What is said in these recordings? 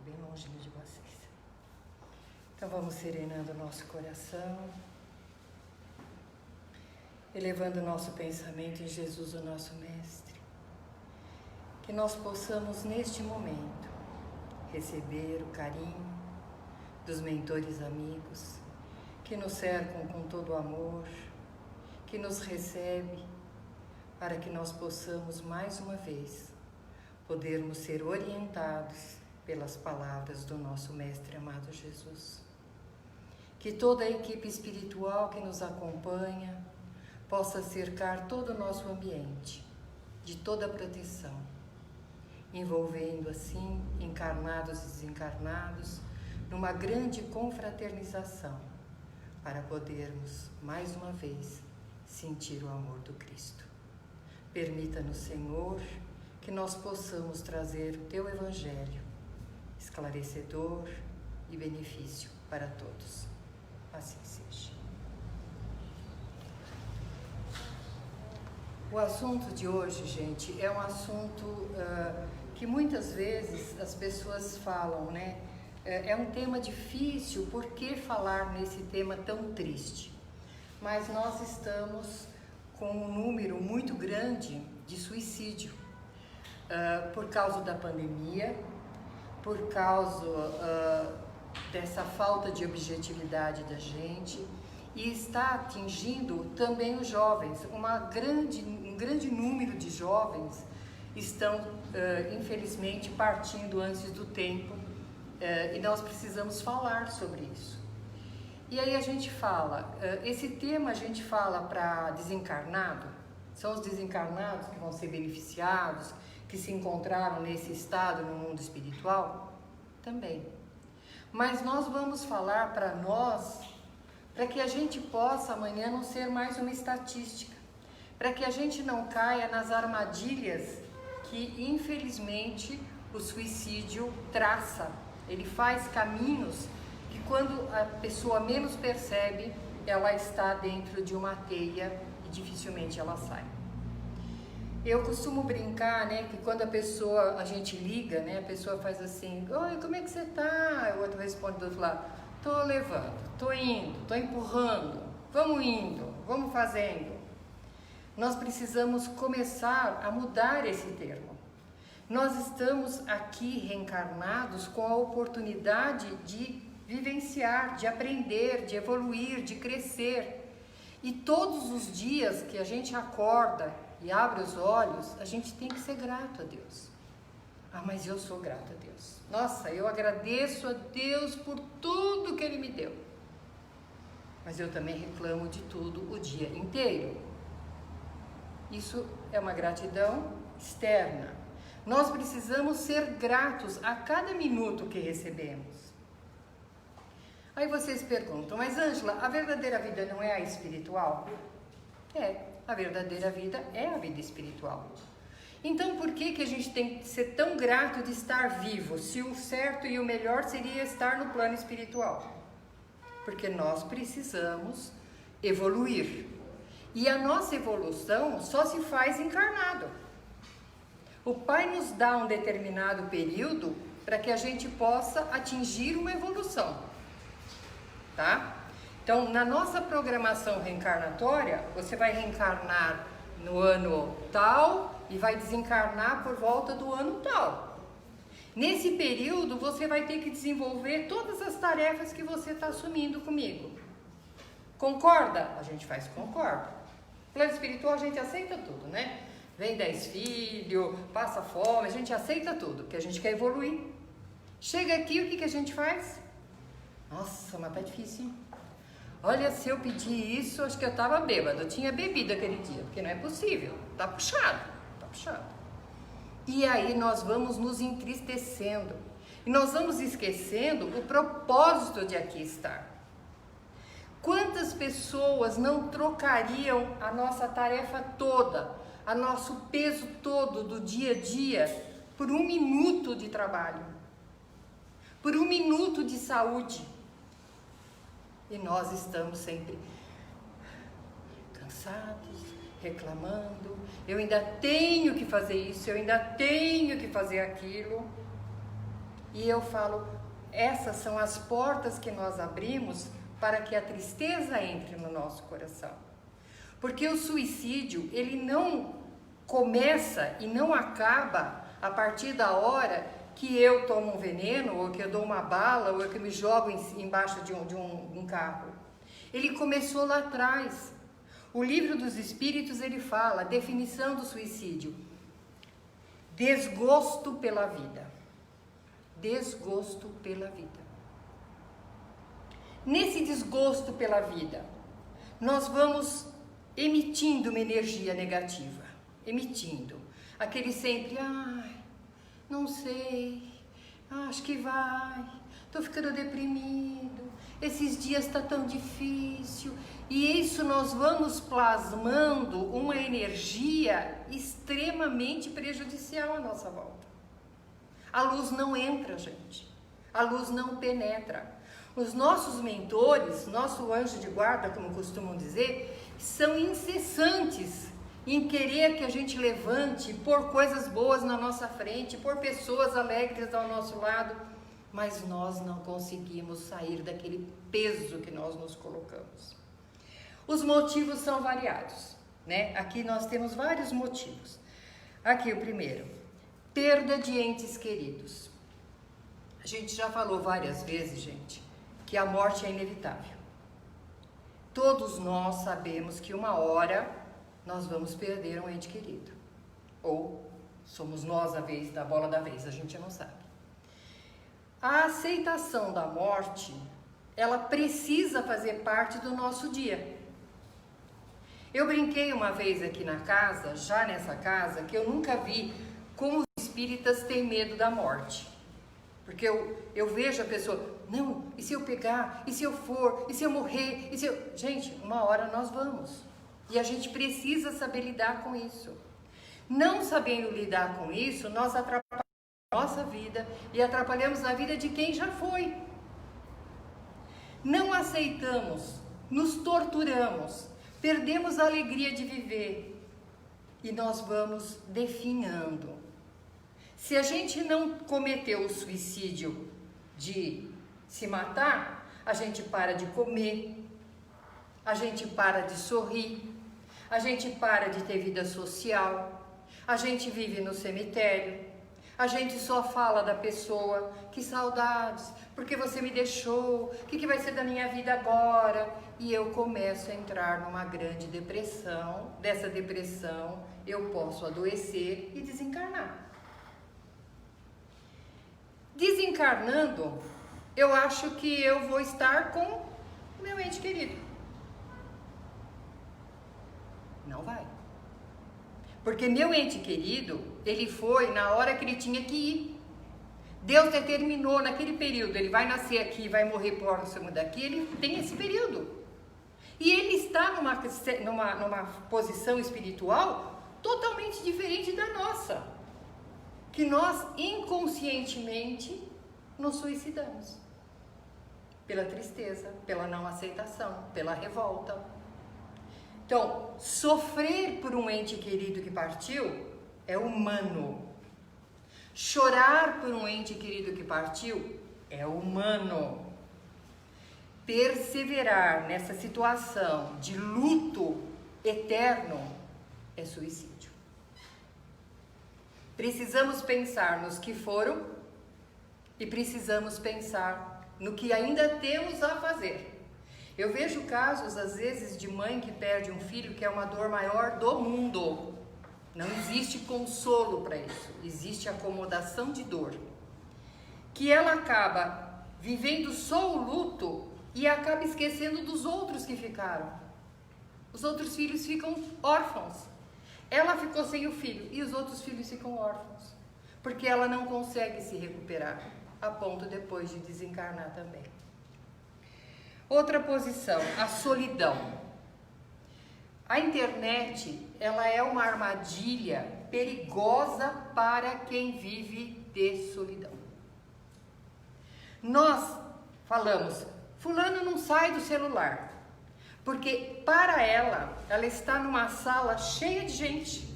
bem longinho de vocês. Então vamos serenando o nosso coração, elevando o nosso pensamento em Jesus, o nosso Mestre. Que nós possamos neste momento receber o carinho dos mentores amigos que nos cercam com todo o amor, que nos recebe, para que nós possamos mais uma vez podermos ser orientados pelas palavras do nosso Mestre amado Jesus. Que toda a equipe espiritual que nos acompanha possa cercar todo o nosso ambiente de toda a proteção, envolvendo assim encarnados e desencarnados numa grande confraternização, para podermos mais uma vez sentir o amor do Cristo. Permita-nos, Senhor, que nós possamos trazer o Teu Evangelho, esclarecedor e benefício para todos. Assim seja. O assunto de hoje, gente, é um assunto que muitas vezes as pessoas falam, né? É um tema difícil, por que falar nesse tema tão triste? Mas nós estamos com um número muito grande de suicídio, por causa da pandemia, por causa dessa falta de objetividade da gente, e está atingindo também os jovens. Um grande número de jovens estão, infelizmente, partindo antes do tempo, e nós precisamos falar sobre isso. E aí a gente fala, esse tema a gente fala para desencarnado, são os desencarnados que vão ser beneficiados, que se encontraram nesse estado no mundo espiritual? Também. Mas nós vamos falar para nós, para que a gente possa amanhã não ser mais uma estatística, para que a gente não caia nas armadilhas que infelizmente o suicídio traça. Ele faz caminhos que quando a pessoa menos percebe, ela está dentro de uma teia e dificilmente ela sai. Eu costumo brincar, né, que quando a gente liga, né, a pessoa faz assim: oi, como é que você tá? O outro responde do outro lado: tô levando, tô indo, tô empurrando, vamos indo, vamos fazendo. Nós precisamos começar a mudar esse termo. Nós estamos aqui reencarnados com a oportunidade de vivenciar, de aprender, de evoluir, de crescer. E todos os dias que a gente acorda e abre os olhos, a gente tem que ser grato a Deus. Ah, mas eu sou grato a Deus. Nossa, eu agradeço a Deus por tudo que Ele me deu. Mas eu também reclamo de tudo o dia inteiro. Isso é uma gratidão externa. Nós precisamos ser gratos a cada minuto que recebemos. Aí vocês perguntam: mas Ângela, a verdadeira vida não é a espiritual? É, a verdadeira vida é a vida espiritual. Então por que a gente tem que ser tão grato de estar vivo, se o certo e o melhor seria estar no plano espiritual? Porque nós precisamos evoluir. E a nossa evolução só se faz encarnado. O Pai nos dá um determinado período para que a gente possa atingir uma evolução, tá? Então, na nossa programação reencarnatória, você vai reencarnar no ano tal e vai desencarnar por volta do ano tal. Nesse período, você vai ter que desenvolver todas as tarefas que você está assumindo comigo. Concorda? A gente faz concorda. Plano espiritual a gente aceita tudo, né? Vem 10 filhos, passa fome, a gente aceita tudo, porque a gente quer evoluir. Chega aqui, o que a gente faz? Nossa, mas tá difícil, hein? Olha, se eu pedir isso, acho que eu tava bêbado, eu tinha bebido aquele dia, porque não é possível, tá puxado. E aí nós vamos nos entristecendo, e nós vamos esquecendo o propósito de aqui estar. Quantas pessoas não trocariam a nossa tarefa toda, o nosso peso todo do dia a dia, por um minuto de trabalho, por um minuto de saúde? E nós estamos sempre cansados, reclamando: eu ainda tenho que fazer isso, eu ainda tenho que fazer aquilo. E eu falo, essas são as portas que nós abrimos para que a tristeza entre no nosso coração. Porque o suicídio, ele não começa e não acaba a partir da hora que eu tomo um veneno, ou que eu dou uma bala, ou que eu me jogo embaixo de um carro. Ele começou lá atrás. O Livro dos Espíritos, ele fala, a definição do suicídio: desgosto pela vida. Desgosto pela vida. Nesse desgosto pela vida, nós vamos emitindo uma energia negativa. Emitindo. Aquele sempre, ai, não sei, acho que vai, tô ficando deprimido, esses dias tá tão difícil. E isso nós vamos plasmando uma energia extremamente prejudicial à nossa volta. A luz não entra, gente. A luz não penetra. Os nossos mentores, nosso anjo de guarda, como costumam dizer, são incessantes em querer que a gente levante, por coisas boas na nossa frente, por pessoas alegres ao nosso lado, mas nós não conseguimos sair daquele peso que nós nos colocamos. Os motivos são variados, né? Aqui nós temos vários motivos. Aqui o primeiro, perda de entes queridos. A gente já falou várias vezes, gente, que a morte é inevitável. Todos nós sabemos que uma hora nós vamos perder um ente querido. Ou somos nós a vez da bola da vez, a gente não sabe. A aceitação da morte, ela precisa fazer parte do nosso dia. Eu brinquei uma vez aqui na casa, já nessa casa, que eu nunca vi como os espíritas têm medo da morte. Porque eu vejo a pessoa, não, e se eu pegar, e se eu for, e se eu morrer, e se eu... Gente, uma hora nós vamos. E a gente precisa saber lidar com isso. Não sabendo lidar com isso, nós atrapalhamos a nossa vida e atrapalhamos a vida de quem já foi. Não aceitamos, nos torturamos, perdemos a alegria de viver e nós vamos definhando. Se a gente não cometeu o suicídio de se matar, a gente para de comer, a gente para de sorrir, a gente para de ter vida social, a gente vive no cemitério, a gente só fala da pessoa, que saudades, porque você me deixou, o que vai ser da minha vida agora? E eu começo a entrar numa grande depressão. Dessa depressão eu posso adoecer e desencarnar. Desencarnando, eu acho que eu vou estar com o meu ente querido. Não vai. Porque meu ente querido, ele foi na hora que ele tinha que ir. Deus determinou naquele período, ele vai nascer aqui, vai morrer próximo daqui, ele tem esse período. E ele está numa posição espiritual totalmente diferente da nossa. Que nós inconscientemente nos suicidamos. Pela tristeza, pela não aceitação, pela revolta. Então, sofrer por um ente querido que partiu é humano. Chorar por um ente querido que partiu é humano. Perseverar nessa situação de luto eterno é suicídio. Precisamos pensar nos que foram e precisamos pensar no que ainda temos a fazer. Eu vejo casos, às vezes, de mãe que perde um filho, que é uma dor maior do mundo. Não existe consolo para isso, existe acomodação de dor. Que ela acaba vivendo só o luto e acaba esquecendo dos outros que ficaram. Os outros filhos ficam órfãos. Ela ficou sem o filho e os outros filhos ficam órfãos. Porque ela não consegue se recuperar, a ponto depois de desencarnar também. Outra posição, a solidão. A internet, ela é uma armadilha perigosa para quem vive de solidão. Nós falamos, fulano não sai do celular, porque para ela está numa sala cheia de gente.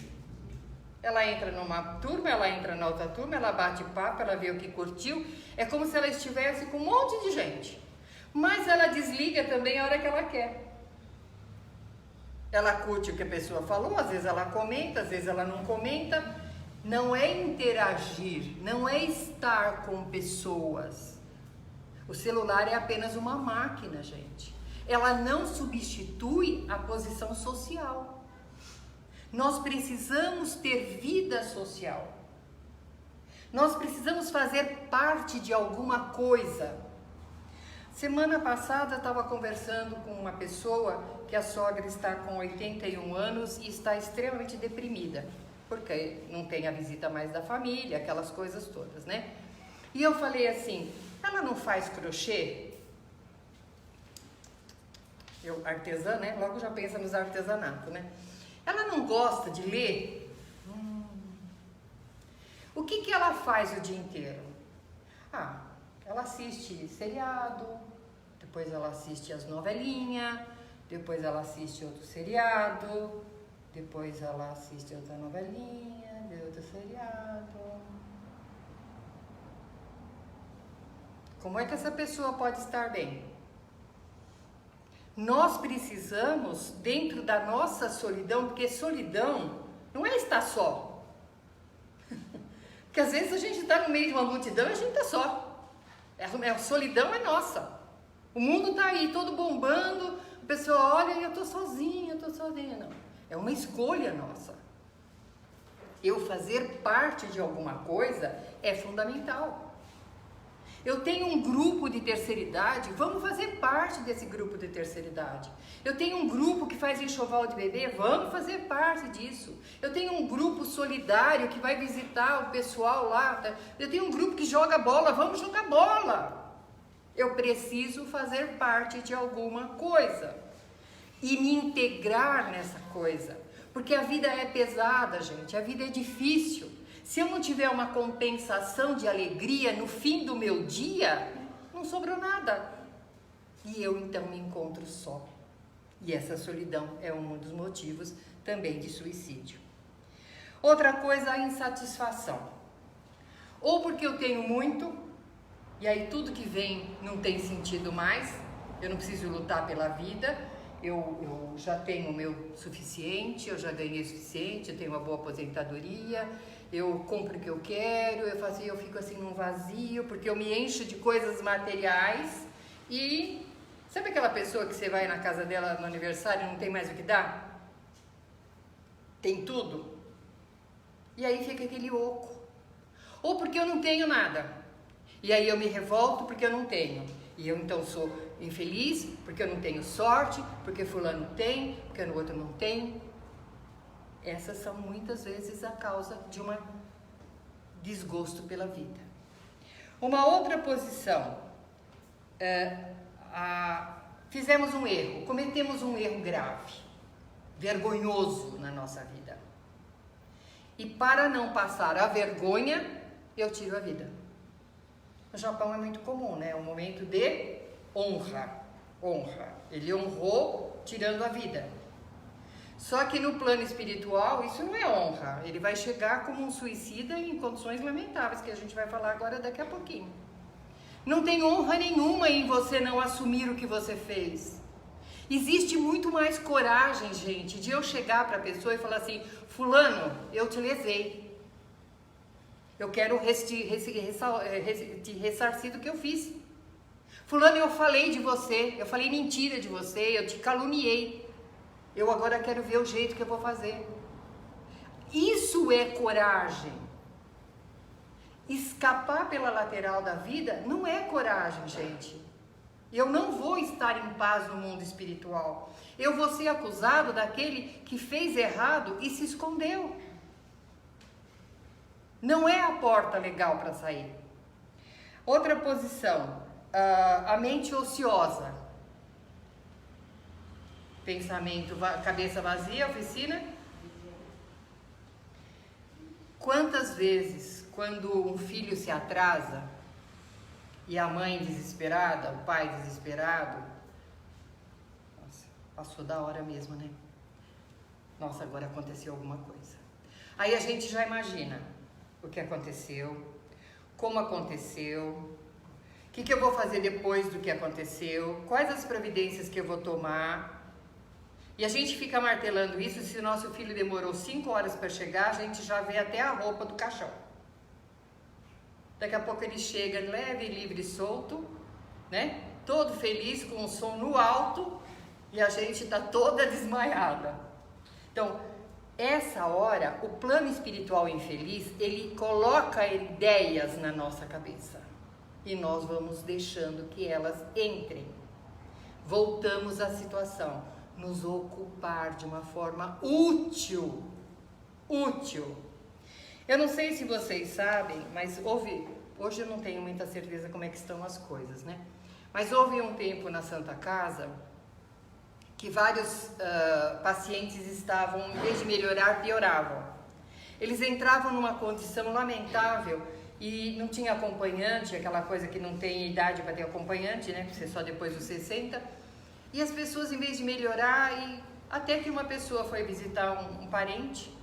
Ela entra numa turma, ela entra na outra turma, ela bate papo, ela vê o que curtiu. É como se ela estivesse com um monte de gente. Mas ela desliga também a hora que ela quer. Ela curte o que a pessoa falou, às vezes ela comenta, às vezes ela não comenta. Não é interagir, não é estar com pessoas. O celular é apenas uma máquina, gente. Ela não substitui a posição social. Nós precisamos ter vida social. Nós precisamos fazer parte de alguma coisa. Semana passada eu estava conversando com uma pessoa que a sogra está com 81 anos e está extremamente deprimida, porque não tem a visita mais da família, aquelas coisas todas, né? E eu falei assim, ela não faz crochê? Eu, artesã, né? Logo já pensa nos artesanatos, né? Ela não gosta de ler? O que ela faz o dia inteiro? Ah, ela assiste seriado, depois ela assiste as novelinhas, depois ela assiste outro seriado, depois ela assiste outra novelinha, outro seriado. Como é que essa pessoa pode estar bem? Nós precisamos, dentro da nossa solidão, porque solidão não é estar só. Porque às vezes a gente está no meio de uma multidão e a gente está só. A solidão é nossa. O mundo está aí todo bombando, a pessoa olha e eu estou sozinha, Não, é uma escolha nossa. Eu fazer parte de alguma coisa é fundamental. Eu tenho um grupo de terceira idade, vamos fazer parte desse grupo de terceira idade. Eu tenho um grupo que faz enxoval de bebê, vamos fazer parte disso. Eu tenho um grupo solidário que vai visitar o pessoal lá. Eu tenho um grupo que joga bola, vamos jogar bola. Eu preciso fazer parte de alguma coisa e me integrar nessa coisa. Porque a vida é pesada, gente, a vida é difícil. Se eu não tiver uma compensação de alegria no fim do meu dia, não sobrou nada. E eu então me encontro só. E essa solidão é um dos motivos também de suicídio. Outra coisa, a insatisfação. Ou porque eu tenho muito, e aí tudo que vem não tem sentido mais, eu não preciso lutar pela vida, eu já tenho o meu suficiente, eu já ganhei o suficiente, eu tenho uma boa aposentadoria, eu compro o que eu quero, eu fico assim num vazio, porque eu me encho de coisas materiais e sabe aquela pessoa que você vai na casa dela no aniversário e não tem mais o que dar? Tem tudo? E aí fica aquele oco. Ou porque eu não tenho nada, e aí eu me revolto porque eu não tenho. E eu então sou infeliz porque eu não tenho sorte, porque fulano tem, porque o outro não tem. Essas são muitas vezes a causa de um desgosto pela vida. Uma outra posição, fizemos um erro, cometemos um erro grave, vergonhoso na nossa vida. E para não passar a vergonha, eu tiro a vida. No Japão é muito comum, né? Um momento de honra. Ele honrou tirando a vida. Só que no plano espiritual, isso não é honra. Ele vai chegar como um suicida em condições lamentáveis, que a gente vai falar agora daqui a pouquinho. Não tem honra nenhuma em você não assumir o que você fez. Existe muito mais coragem, gente, de eu chegar para a pessoa e falar assim, fulano, eu te lesei. Eu quero te ressarcir do que eu fiz. Fulano, eu falei de você, eu falei mentira de você, eu te caluniei. Eu agora quero ver o jeito que eu vou fazer. Isso é coragem. Escapar pela lateral da vida não é coragem, gente. Eu não vou estar em paz no mundo espiritual. Eu vou ser acusado daquele que fez errado e se escondeu. Não é a porta legal para sair. Outra posição, a mente ociosa. Pensamento, cabeça vazia, oficina. Quantas vezes, quando um filho se atrasa e a mãe desesperada, o pai desesperado, nossa, passou da hora mesmo, né? Nossa, agora aconteceu alguma coisa. Aí a gente já imagina o que aconteceu, como aconteceu, o que eu vou fazer depois do que aconteceu, quais as providências que eu vou tomar. E a gente fica martelando isso. Se o nosso filho demorou 5 horas para chegar, a gente já vê até a roupa do caixão. Daqui a pouco ele chega leve, livre e solto, né? Todo feliz, com o som no alto, e a gente está toda desmaiada. Então, essa hora, o plano espiritual infeliz, ele coloca ideias na nossa cabeça. E nós vamos deixando que elas entrem. Voltamos à situação. Nos ocupar de uma forma útil. Útil. Eu não sei se vocês sabem, mas hoje eu não tenho muita certeza como é que estão as coisas, né? Mas houve um tempo na Santa Casa que vários pacientes estavam, em vez de melhorar, pioravam. Eles entravam numa condição lamentável e não tinha acompanhante, aquela coisa que não tem idade para ter acompanhante, né? Porque só depois dos 60. E as pessoas, em vez de melhorar, até que uma pessoa foi visitar um parente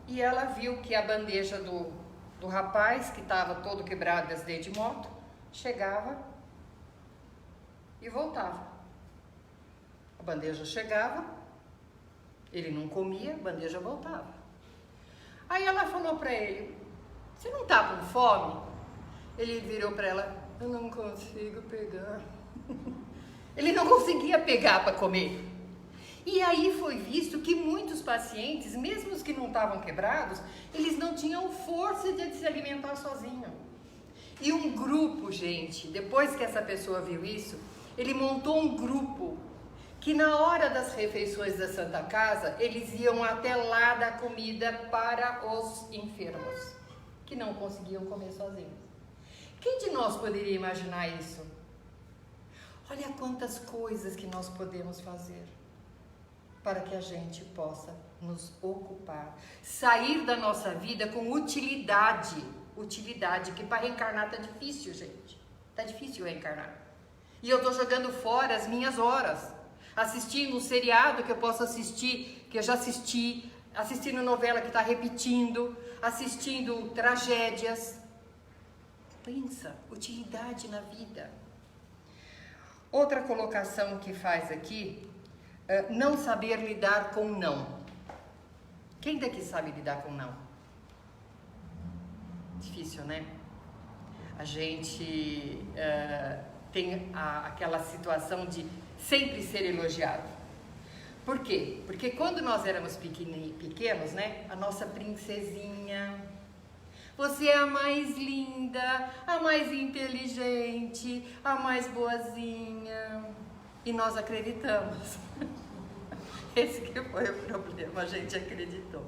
e ela viu que a bandeja do rapaz, que estava todo quebrado de acidente de moto, chegava e voltava. A bandeja chegava, ele não comia, a bandeja voltava. Aí ela falou para ele: você não tá com fome? Ele virou para ela: eu não consigo pegar. Ele não conseguia pegar para comer. E aí foi visto que muitos pacientes, mesmo os que não estavam quebrados, eles não tinham força de se alimentar sozinho. E um grupo, gente, depois que essa pessoa viu isso, ele montou um grupo que na hora das refeições da Santa Casa, eles iam até lá dar comida para os enfermos, que não conseguiam comer sozinhos. Quem de nós poderia imaginar isso? Olha quantas coisas que nós podemos fazer para que a gente possa nos ocupar, sair da nossa vida com utilidade, que para reencarnar tá difícil, gente, tá difícil reencarnar. E eu tô jogando fora as minhas horas, assistindo um seriado que eu posso assistir, que eu já assisti, assistindo novela que está repetindo, assistindo tragédias. Pensa, utilidade na vida. Outra colocação que faz aqui, não saber lidar com não. Quem daqui sabe lidar com não? Difícil, né? A gente tem aquela situação de sempre ser elogiado. Por quê? Porque quando nós éramos pequenos, né? A nossa princesinha, você é a mais linda, a mais inteligente, a mais boazinha. E nós acreditamos. Esse que foi o problema, a gente acreditou.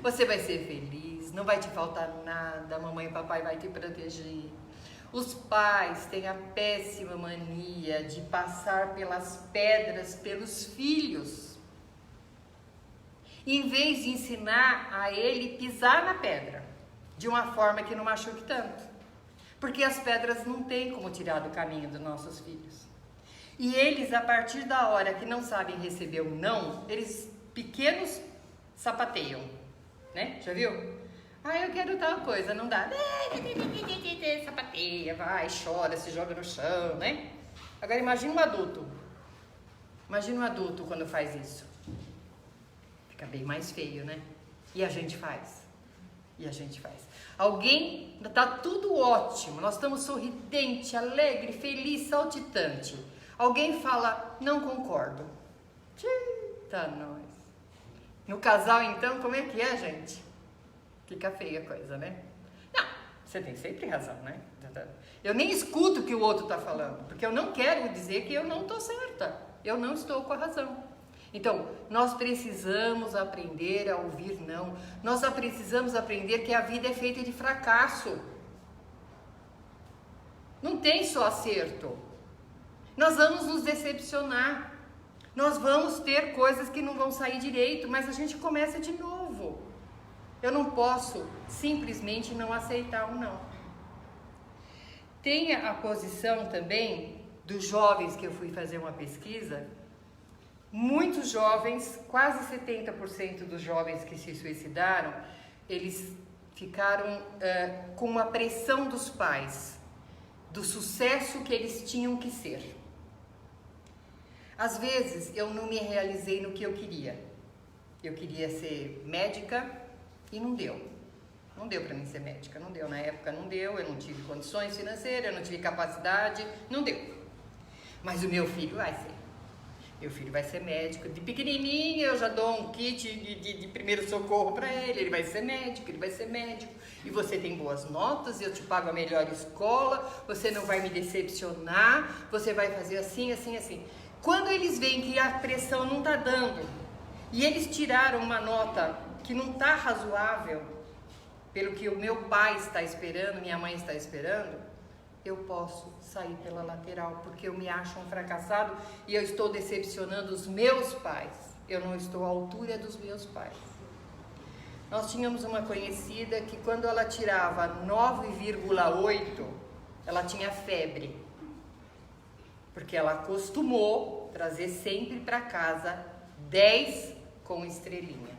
Você vai ser feliz, não vai te faltar nada, mamãe e papai vai te proteger. Os pais têm a péssima mania de passar pelas pedras pelos filhos, em vez de ensinar a ele pisar na pedra, de uma forma que não machuque tanto. Porque as pedras não têm como tirar do caminho dos nossos filhos. E eles, a partir da hora que não sabem receber o não, eles pequenos sapateiam, né? Já viu? Ah, eu quero tal coisa, não dá. Sapateia, vai, chora, se joga no chão, né? Agora imagina um adulto. Imagina um adulto quando faz isso. Fica bem mais feio, né? E a gente faz. Alguém, tá tudo ótimo, nós estamos sorridente, alegre, feliz, saltitante. Alguém fala, não concordo. Eita, nós. No casal, então, como é que é, gente? Fica feia a coisa, né? Não, você tem sempre razão, né? Eu nem escuto o que o outro tá falando, porque eu não quero dizer que eu não tô certa. Eu não estou com a razão. Então, nós precisamos aprender a ouvir não. Nós precisamos aprender que a vida é feita de fracasso. Não tem só acerto. Nós vamos nos decepcionar. Nós vamos ter coisas que não vão sair direito, mas a gente começa de novo. Eu não posso simplesmente não aceitar um não. Tem a posição também dos jovens que eu fui fazer uma pesquisa. muitos jovens, quase 70% dos jovens que se suicidaram, eles ficaram com uma pressão dos pais, do sucesso que eles tinham que ser. Às vezes eu não me realizei no que eu queria. Eu queria ser médica e não deu. Não deu para mim ser médica, não deu. Na época não deu, eu não tive condições financeiras, eu não tive capacidade, não deu. Mas o meu filho vai ser. Meu filho vai ser médico. De pequenininho eu já dou um kit de primeiro socorro para ele. Ele vai ser médico, ele vai ser médico. E você tem boas notas, eu te pago a melhor escola, você não vai me decepcionar, você vai fazer assim, assim, assim. Quando eles veem que a pressão não está dando e eles tiraram uma nota que não está razoável pelo que o meu pai está esperando, minha mãe está esperando, eu posso sair pela lateral, porque eu me acho um fracassado e eu estou decepcionando os meus pais. Eu não estou à altura dos meus pais. Nós tínhamos uma conhecida que quando ela tirava 9,8, ela tinha febre. Porque ela acostumou trazer sempre para casa 10 com estrelinha.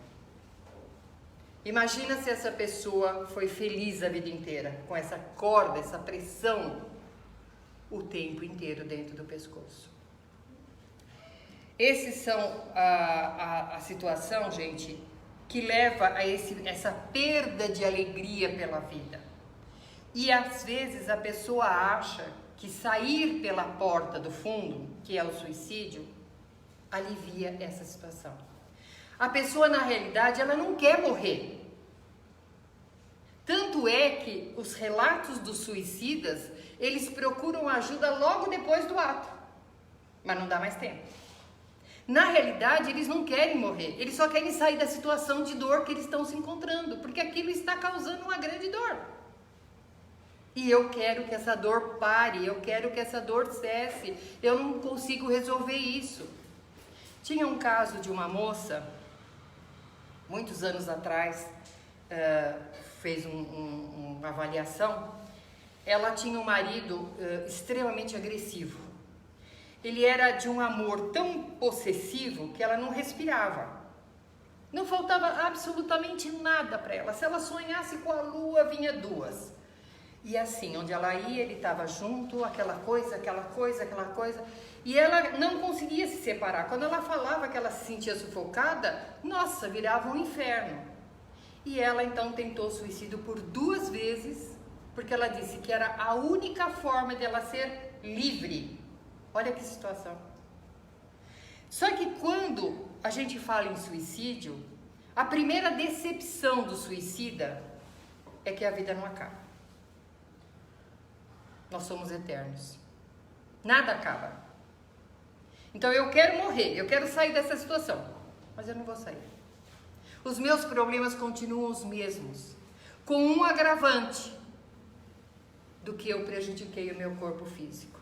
Imagina se essa pessoa foi feliz a vida inteira, com essa corda, essa pressão, o tempo inteiro dentro do pescoço. Esses são a situação, gente, que leva a essa perda de alegria pela vida. E às vezes a pessoa acha que sair pela porta do fundo, que é o suicídio, alivia essa situação. A pessoa, na realidade, ela não quer morrer. Tanto é que os relatos dos suicidas, eles procuram ajuda logo depois do ato, mas não dá mais tempo. Na realidade, eles não querem morrer, eles só querem sair da situação de dor que eles estão se encontrando, porque aquilo está causando uma grande dor. E eu quero que essa dor pare, eu quero que essa dor cesse, eu não consigo resolver isso. Tinha um caso de uma moça, muitos anos atrás, fez uma avaliação. Ela tinha um marido extremamente agressivo. Ele era de um amor tão possessivo que ela não respirava. Não faltava absolutamente nada para ela. Se ela sonhasse com a lua, vinha duas. E assim, onde ela ia, ele estava junto, aquela coisa. E ela não conseguia se separar. Quando ela falava que ela se sentia sufocada, nossa, virava um inferno. E ela então tentou suicídio por 2 vezes, porque ela disse que era a única forma dela ser livre. Olha que situação. Só que quando a gente fala em suicídio, a primeira decepção do suicida é que a vida não acaba. Nós somos eternos. Nada acaba. Então eu quero morrer, eu quero sair dessa situação, mas eu não vou sair. Os meus problemas continuam os mesmos, com um agravante do que eu prejudiquei o meu corpo físico,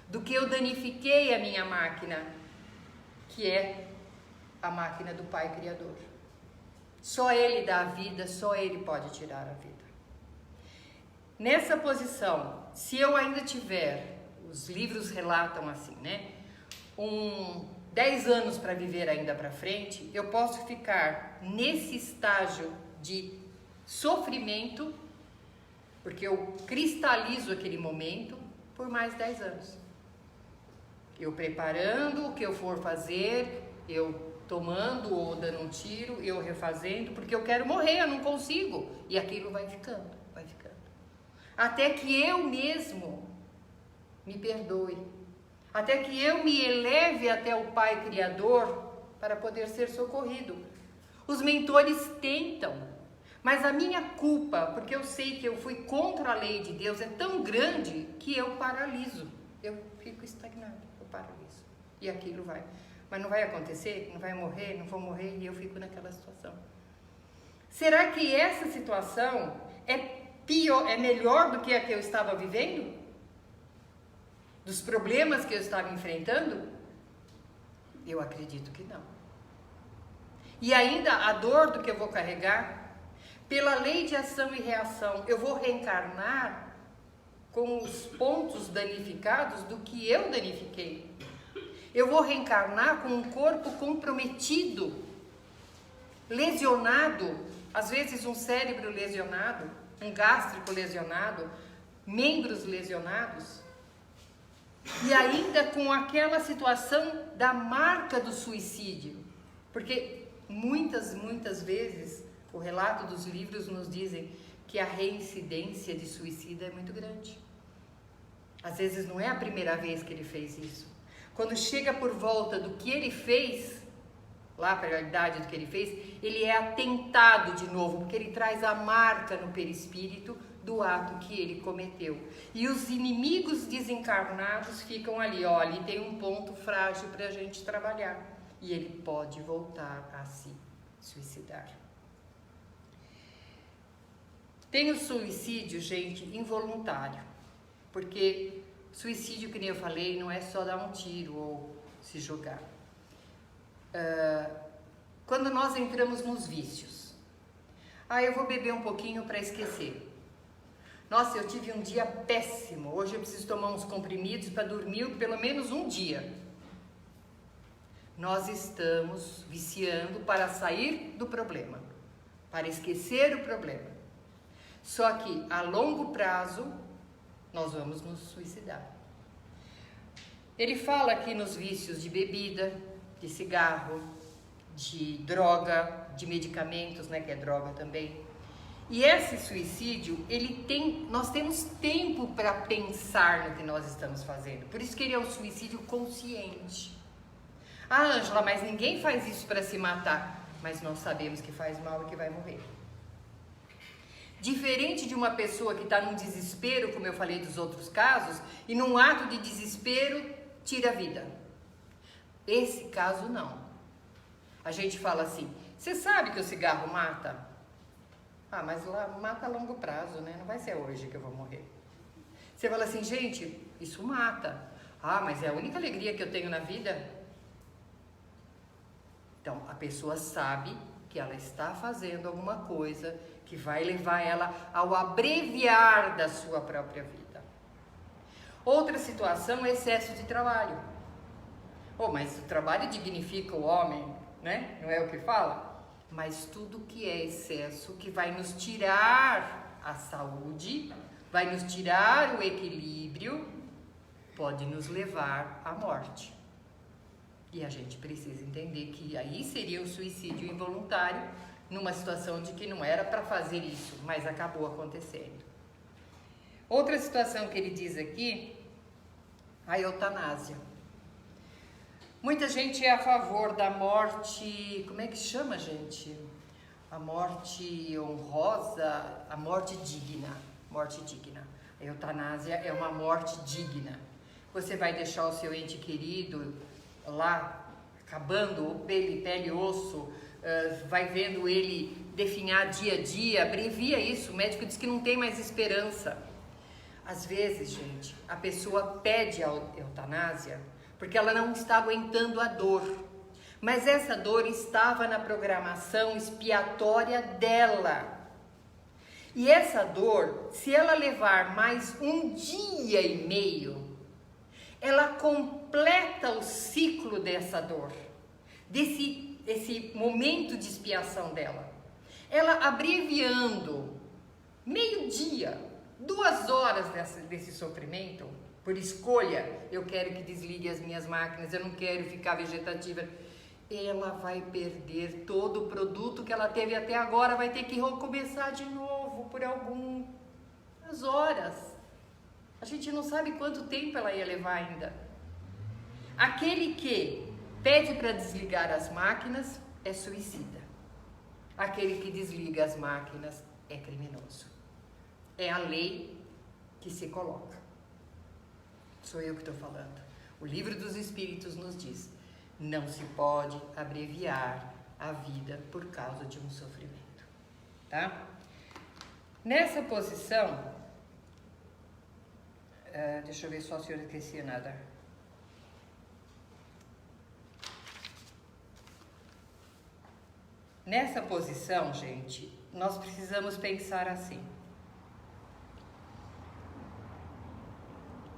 do que eu danifiquei a minha máquina, que é a máquina do Pai Criador. Só Ele dá a vida, só Ele pode tirar a vida. Nessa posição, se eu ainda tiver, os livros relatam assim, né? 10 anos para viver ainda para frente, eu posso ficar nesse estágio de sofrimento, porque eu cristalizo aquele momento por mais 10 anos. Eu preparando o que eu for fazer, eu tomando ou dando um tiro, eu refazendo, porque eu quero morrer, eu não consigo. E aquilo vai ficando, vai ficando. Até que eu mesmo me perdoe. Até que eu me eleve até o Pai Criador para poder ser socorrido. Os mentores tentam, mas a minha culpa, porque eu sei que eu fui contra a lei de Deus, é tão grande que eu paraliso. Eu fico estagnado, eu paraliso. E aquilo vai. Mas não vai acontecer, não vai morrer, não vou morrer e eu fico naquela situação. Será que essa situação é pior, é melhor do que a que eu estava vivendo? Dos problemas que eu estava enfrentando? Eu acredito que não. E ainda a dor do que eu vou carregar, pela lei de ação e reação, eu vou reencarnar com os pontos danificados do que eu danifiquei. Eu vou reencarnar com um corpo comprometido, lesionado, às vezes um cérebro lesionado, um gástrico lesionado, membros lesionados, e ainda com aquela situação da marca do suicídio, porque muitas vezes o relato dos livros nos dizem que a reincidência de suicídio é muito grande. Às vezes não é a primeira vez que ele fez isso. Quando chega por volta do que ele fez, lá para a idade do que ele fez, ele é atentado de novo, porque ele traz a marca no perispírito do ato que ele cometeu. E os inimigos desencarnados ficam ali, ó, ali tem um ponto frágil para a gente trabalhar. E ele pode voltar a se suicidar. Tem o suicídio, gente, involuntário. Porque suicídio, que nem eu falei, não é só dar um tiro ou se jogar. Quando nós entramos nos vícios, eu vou beber um pouquinho para esquecer. Nossa, eu tive um dia péssimo, hoje eu preciso tomar uns comprimidos para dormir pelo menos um dia. Nós estamos viciando para sair do problema, para esquecer o problema. Só que a longo prazo, nós vamos nos suicidar. Ele fala aqui nos vícios de bebida, de cigarro, de droga, de medicamentos, né, que é droga também. E esse suicídio, nós temos tempo para pensar no que nós estamos fazendo. Por isso que ele é um suicídio consciente. Ângela, mas ninguém faz isso para se matar. Mas nós sabemos que faz mal e que vai morrer. Diferente de uma pessoa que está num desespero, como eu falei dos outros casos, e num ato de desespero, tira a vida. Esse caso não. A gente fala assim, você sabe que o cigarro mata? Mas lá mata a longo prazo, né? Não vai ser hoje que eu vou morrer. Você fala assim, gente, isso mata. Mas é a única alegria que eu tenho na vida? Então, a pessoa sabe que ela está fazendo alguma coisa que vai levar ela ao abreviar da sua própria vida. Outra situação é excesso de trabalho. Mas o trabalho dignifica o homem, né? Não é o que fala? Mas tudo que é excesso, que vai nos tirar a saúde, vai nos tirar o equilíbrio, pode nos levar à morte. E a gente precisa entender que aí seria o suicídio involuntário, numa situação de que não era para fazer isso, mas acabou acontecendo. Outra situação que ele diz aqui, a eutanásia. Muita gente é a favor da morte, como é que chama, gente? A morte honrosa, a morte digna. Morte digna. A eutanásia é uma morte digna. Você vai deixar o seu ente querido lá, acabando, pele e osso, vai vendo ele definhar dia a dia, abrevia isso, o médico diz que não tem mais esperança. Às vezes, gente, a pessoa pede a eutanásia porque ela não está aguentando a dor, mas essa dor estava na programação expiatória dela. E essa dor, se ela levar mais um dia e meio, ela completa o ciclo dessa dor, desse momento de expiação dela. Ela abreviando meio-dia, 2 horas desse sofrimento, por escolha, eu quero que desligue as minhas máquinas, eu não quero ficar vegetativa. Ela vai perder todo o produto que ela teve até agora, vai ter que recomeçar de novo por algumas horas. A gente não sabe quanto tempo ela ia levar ainda. Aquele que pede para desligar as máquinas é suicida. Aquele que desliga as máquinas é criminoso. É a lei que se coloca. Sou eu que estou falando. O Livro dos Espíritos nos diz: não se pode abreviar a vida por causa de um sofrimento. Tá? Nessa posição, deixa eu ver só se eu não esqueci nada. Nessa posição, gente, nós precisamos pensar assim.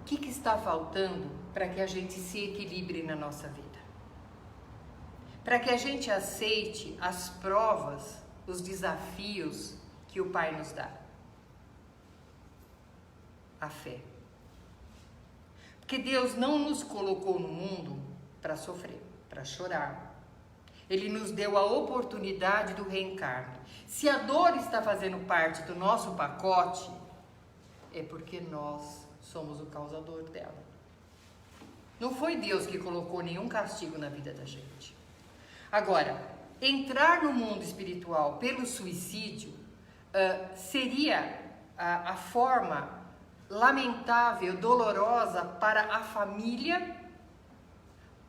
que está faltando para que a gente se equilibre na nossa vida? Para que a gente aceite as provas, os desafios que o Pai nos dá. A fé. Porque Deus não nos colocou no mundo para sofrer, para chorar. Ele nos deu a oportunidade do reencarne. Se a dor está fazendo parte do nosso pacote, é porque nós somos o causador dela. Não foi Deus que colocou nenhum castigo na vida da gente. Agora, entrar no mundo espiritual pelo suicídio seria a forma lamentável, dolorosa para a família,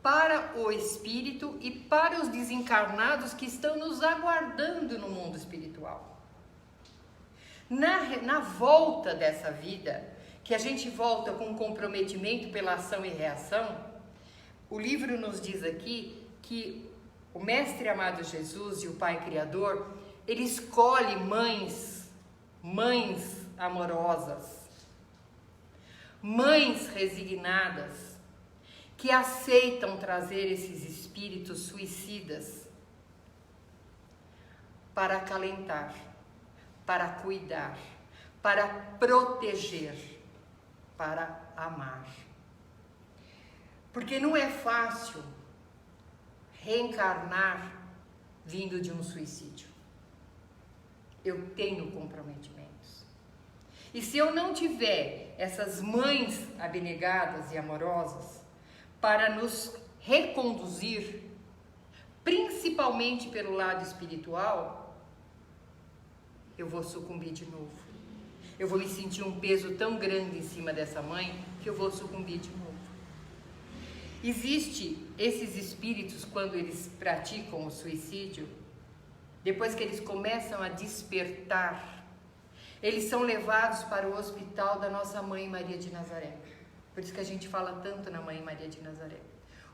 para o espírito e para os desencarnados que estão nos aguardando no mundo espiritual. Na volta dessa vida, que a gente volta com comprometimento pela ação e reação, o livro nos diz aqui que o Mestre amado Jesus e o Pai Criador, ele escolhe mães amorosas, mães resignadas, que aceitam trazer esses espíritos suicidas para acalentar, para cuidar, para proteger, para amar. Porque não é fácil reencarnar vindo de um suicídio. Eu tenho comprometimentos. E se eu não tiver essas mães abnegadas e amorosas para nos reconduzir, principalmente pelo lado espiritual, eu vou sucumbir de novo. Eu vou me sentir um peso tão grande em cima dessa mãe que eu vou sucumbir de novo. Existem esses espíritos, quando eles praticam o suicídio, depois que eles começam a despertar, eles são levados para o hospital da nossa Mãe Maria de Nazaré. Por isso que a gente fala tanto na Mãe Maria de Nazaré.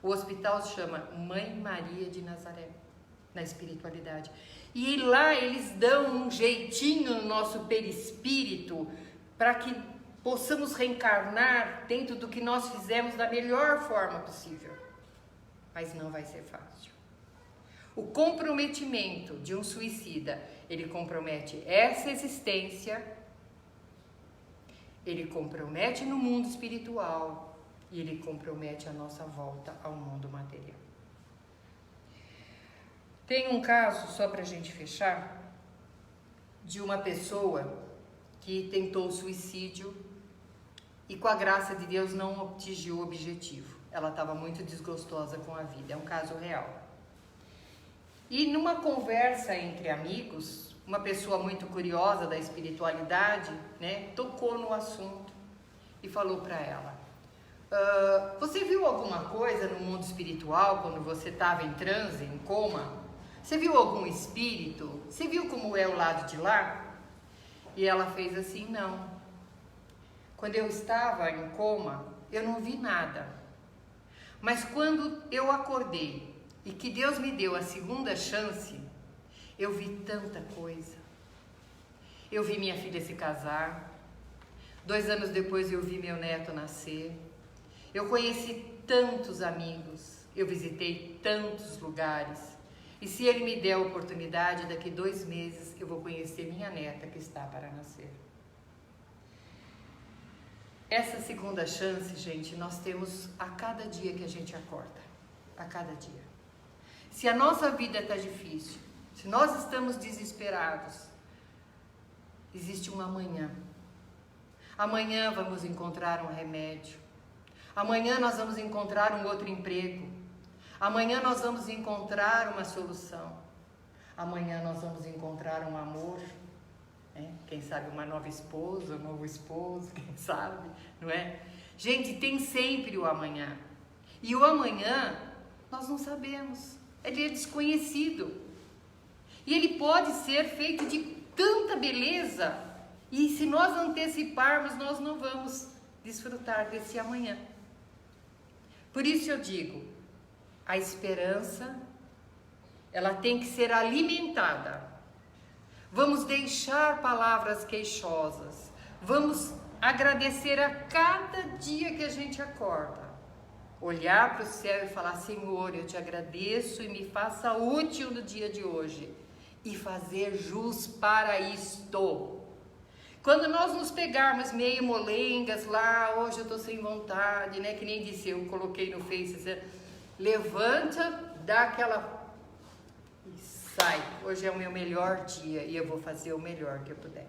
O hospital se chama Mãe Maria de Nazaré, na espiritualidade. E lá eles dão um jeitinho no nosso perispírito para que possamos reencarnar dentro do que nós fizemos da melhor forma possível. Mas não vai ser fácil. O comprometimento de um suicida, ele compromete essa existência, ele compromete no mundo espiritual e ele compromete a nossa volta ao mundo material. Tem um caso, só para a gente fechar, de uma pessoa que tentou suicídio e com a graça de Deus não atingiu o objetivo. Ela estava muito desgostosa com a vida, é um caso real. E numa conversa entre amigos, uma pessoa muito curiosa da espiritualidade, né, tocou no assunto e falou para ela: você viu alguma coisa no mundo espiritual quando você estava em transe, em coma? Você viu algum espírito? Você viu como é o lado de lá? E ela fez assim: não. Quando eu estava em coma, eu não vi nada. Mas quando eu acordei e que Deus me deu a segunda chance, eu vi tanta coisa. Eu vi minha filha se casar. 2 anos depois eu vi meu neto nascer. Eu conheci tantos amigos. Eu visitei tantos lugares. E se Ele me der a oportunidade, daqui 2 meses eu vou conhecer minha neta que está para nascer. Essa segunda chance, gente, nós temos a cada dia que a gente acorda. A cada dia. Se a nossa vida está difícil, se nós estamos desesperados, existe um amanhã. Amanhã vamos encontrar um remédio. Amanhã nós vamos encontrar um outro emprego. Amanhã nós vamos encontrar uma solução. Amanhã nós vamos encontrar um amor. Quem sabe uma nova esposa, um novo esposo, quem sabe, não é? Gente, tem sempre o amanhã. E o amanhã nós não sabemos. Ele é desconhecido. E ele pode ser feito de tanta beleza. E se nós anteciparmos, nós não vamos desfrutar desse amanhã. Por isso eu digo, a esperança, ela tem que ser alimentada. Vamos deixar palavras queixosas. Vamos agradecer a cada dia que a gente acorda. Olhar para o céu e falar: Senhor, eu te agradeço e me faça útil no dia de hoje. E fazer jus para isto. Quando nós nos pegarmos meio molengas lá, hoje eu tô sem vontade, né? Que nem disse, eu coloquei no Face, assim, levanta, dá aquela e sai. Hoje é o meu melhor dia e eu vou fazer o melhor que eu puder.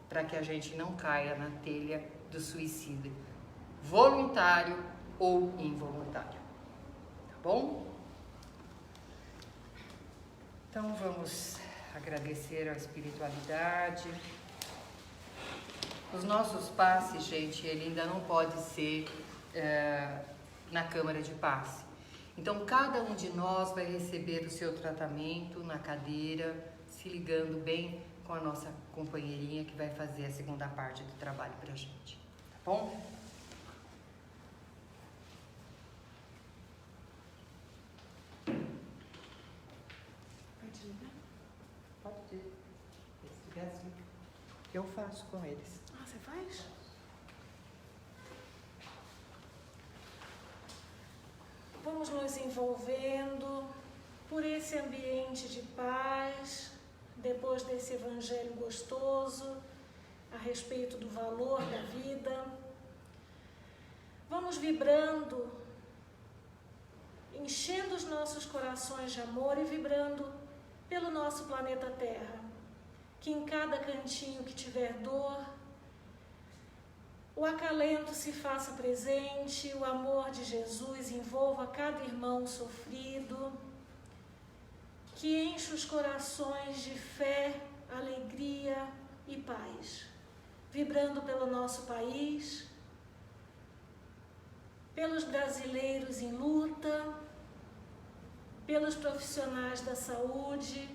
Para que a gente não caia na telha do suicídio, voluntário ou involuntário. Tá bom? Então vamos agradecer a espiritualidade. Os nossos passes, gente, ele ainda não pode ser na câmara de passe. Então cada um de nós vai receber o seu tratamento na cadeira, se ligando bem com a nossa companheirinha que vai fazer a segunda parte do trabalho pra gente. Tá bom? Pode desligar. Eu faço com eles. Ah, você faz? Vamos nos envolvendo por esse ambiente de paz, depois desse evangelho gostoso, a respeito do valor da vida. Vamos vibrando, enchendo os nossos corações de amor e vibrando pelo nosso planeta Terra. Que em cada cantinho que tiver dor, o acalento se faça presente, o amor de Jesus envolva cada irmão sofrido, que enche os corações de fé, alegria e paz, vibrando pelo nosso país, pelos brasileiros em luta, pelos profissionais da saúde,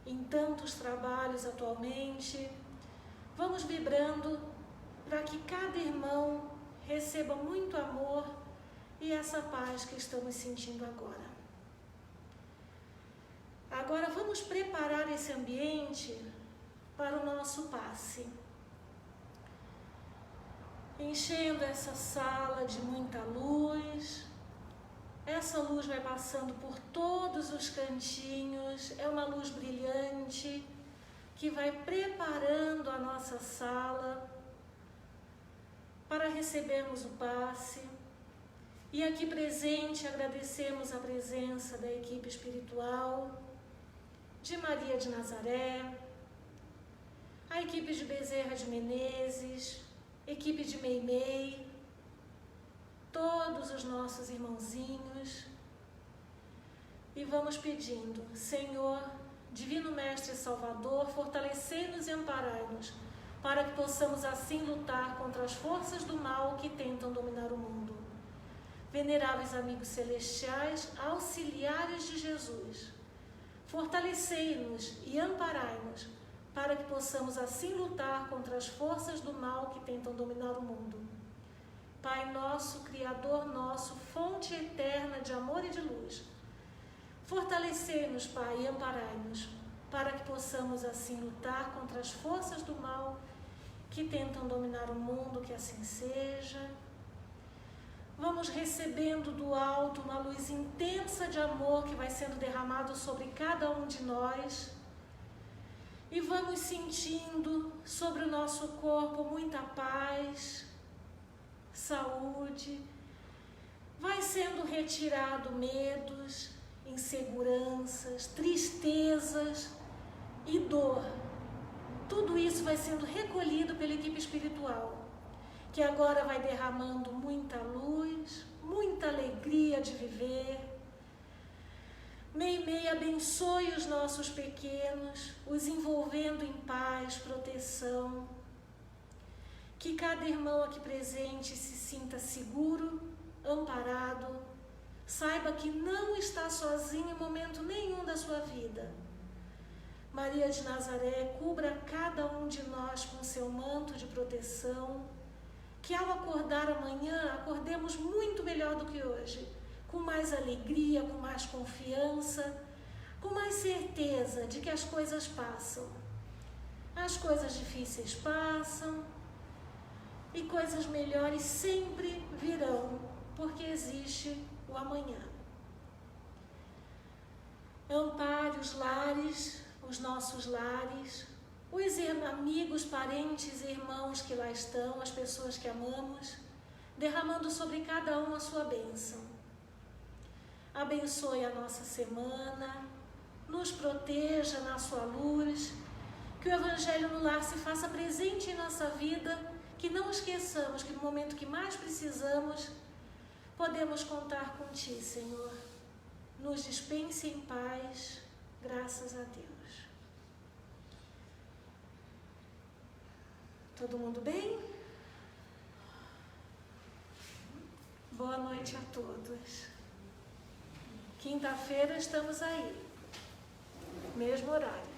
em tantos trabalhos atualmente. Vamos vibrando para que cada irmão receba muito amor e essa paz que estamos sentindo agora. Agora vamos preparar esse ambiente para o nosso passe. Enchendo essa sala de muita luz. Essa luz vai passando por todos os cantinhos, é uma luz brilhante que vai preparando a nossa sala para recebermos o passe. E aqui presente agradecemos a presença da equipe espiritual, de Maria de Nazaré, a equipe de Bezerra de Menezes, equipe de Meimei, todos os nossos irmãozinhos, e vamos pedindo: Senhor, Divino Mestre Salvador, fortalecei-nos e amparai-nos, para que possamos assim lutar contra as forças do mal que tentam dominar o mundo. Veneráveis amigos celestiais, auxiliares de Jesus, fortalecei-nos e amparai-nos, para que possamos assim lutar contra as forças do mal que tentam dominar o mundo. Pai nosso, Criador nosso, fonte eterna de amor e de luz, fortalecei-nos, Pai, e amparai-nos, para que possamos assim lutar contra as forças do mal que tentam dominar o mundo, que assim seja. Vamos recebendo do alto uma luz intensa de amor que vai sendo derramado sobre cada um de nós, e vamos sentindo sobre o nosso corpo muita paz, saúde. Vai sendo retirado medos, inseguranças, tristezas e dor. Tudo isso vai sendo recolhido pela equipe espiritual, que agora vai derramando muita luz, muita alegria de viver. Meimei abençoe os nossos pequenos, os envolvendo em paz, proteção. Que cada irmão aqui presente se sinta seguro, amparado, saiba que não está sozinho em momento nenhum da sua vida. Maria de Nazaré, cubra cada um de nós com seu manto de proteção, que ao acordar amanhã, acordemos muito melhor do que hoje, com mais alegria, com mais confiança, com mais certeza de que as coisas passam. As coisas difíceis passam, coisas melhores sempre virão, porque existe o amanhã. Ampare os lares, os nossos lares, os amigos, parentes e irmãos que lá estão, as pessoas que amamos, derramando sobre cada um a sua bênção. Abençoe a nossa semana, nos proteja na sua luz, que o Evangelho no lar se faça presente em nossa vida, que não esqueçamos que no momento que mais precisamos, podemos contar com Ti, Senhor. Nos dispense em paz, graças a Deus. Todo mundo bem? Boa noite a todos. Quinta-feira estamos aí, mesmo horário.